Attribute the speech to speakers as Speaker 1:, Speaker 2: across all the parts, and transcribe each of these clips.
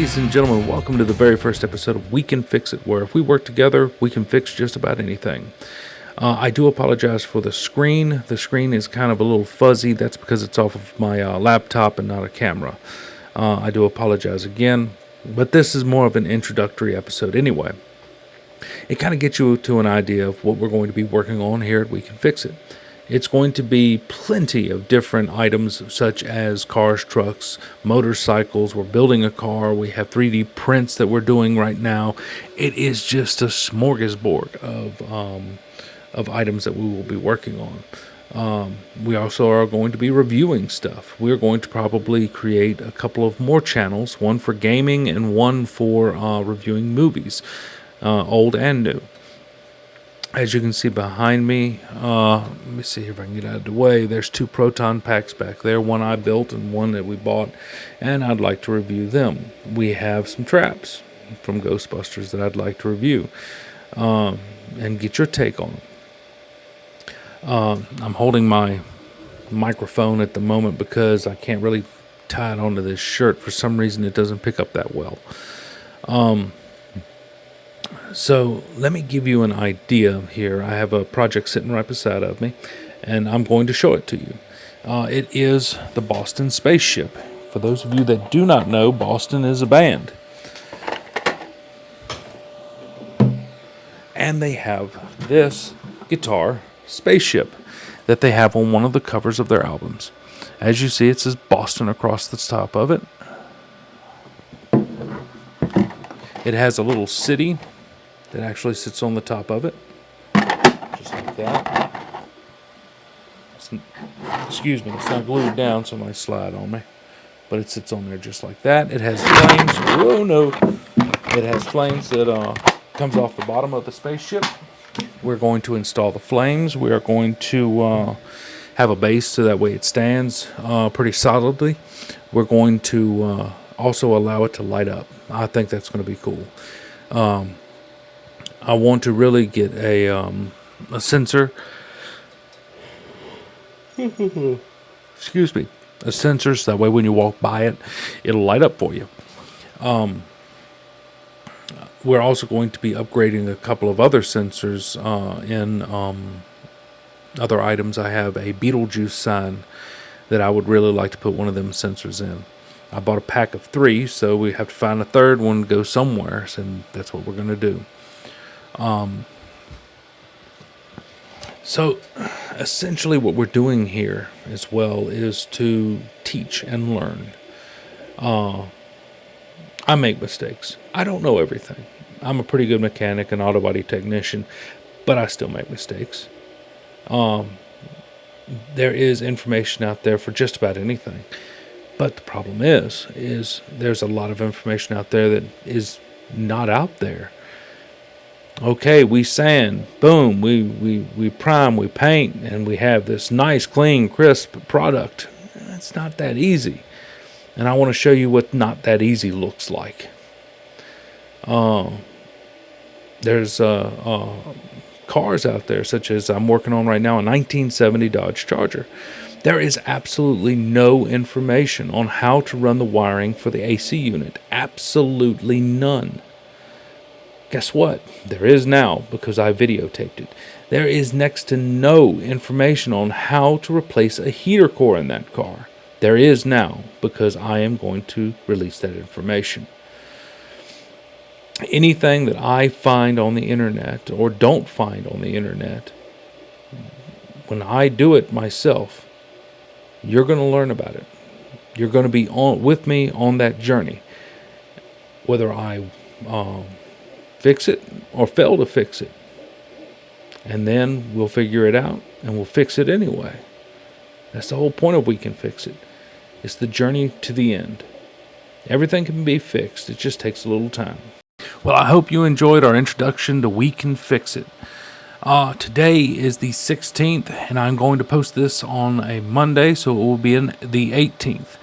Speaker 1: Ladies and gentlemen, welcome to the very first episode of We Can Fix It, where if we work together, we can fix just about anything. I do apologize for the screen. The screen is kind of a little fuzzy. That's because it's off of my laptop and not a camera. I do apologize again, but this is more of an introductory episode anyway. It kind of gets you to an idea of what we're going to be working on here at We Can Fix It. It's going to be plenty of different items such as cars, trucks, motorcycles. We're building a car. We have 3D prints that we're doing right now. It is just a smorgasbord of items that we will be working on. We also are going to be reviewing stuff. We're going to probably create a couple of more channels, one for gaming and one for reviewing movies, old and new. As you can see behind me, let me see if I can get out of the way. There's two proton packs back there, one I built and one that we bought, and I'd like to review them. We have some traps from Ghostbusters that I'd like to review and get your take on them. I'm holding my microphone at the moment because I can't really tie it onto this shirt. For some reason, it doesn't pick up that well. So let me give you an idea here. I have a project sitting right beside of me, and I'm going to show it to you. It is the Boston Spaceship. For those of you that do not know, Boston is a band. And they have this guitar, Spaceship, that they have on one of the covers of their albums. As you see, it says Boston across the top of it. It has a little city that actually sits on the top of it, just like that. Excuse me, it's not glued down, so it might slide on me, but it sits on there just like that. It has flames. Oh no! It has flames that comes off the bottom of the spaceship. We're going to install the flames. We are going to have a base so that way it stands pretty solidly. We're going to also allow it to light up. I think that's going to be cool. I want to really get a sensor. Excuse me. A sensor so that way when you walk by it, it'll light up for you. We're also going to be upgrading a couple of other sensors in other items. I have a Beetlejuice sign that I would really like to put one of them sensors in. I bought a pack of 3, so we have to find a third one to go somewhere, and that's what we're going to do. So essentially what we're doing here as well is to teach and learn. I make mistakes. I don't know everything. I'm a pretty good mechanic and auto body technician, but I still make mistakes. There is information out there for just about anything. But the problem is there's a lot of information out there that is not out there. Okay, we sand, boom, we prime, we paint, and we have this nice, clean, crisp product. It's not that easy. And I want to show you what not that easy looks like. There's cars out there, such as I'm working on right now, a 1970 Dodge Charger. There is absolutely no information on how to run the wiring for the AC unit. Absolutely none. Guess what? There is now, because I videotaped it. There is next to no information on how to replace a heater core in that car. There is now, because I am going to release that information. Anything that I find on the internet or don't find on the internet, when I do it myself, you're going to learn about it. You're going to be with me on that journey. Whether I fix it or fail to fix it. And then we'll figure it out and we'll fix it anyway. That's the whole point of We Can Fix It. It's the journey to the end. Everything can be fixed. It just takes a little time. Well, I hope you enjoyed our introduction to We Can Fix It. Today is the 16th, and I'm going to post this on a Monday, so it will be in the 18th.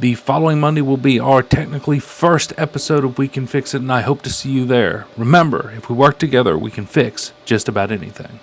Speaker 1: The following Monday will be our technically first episode of We Can Fix It, and I hope to see you there. Remember, if we work together, we can fix just about anything.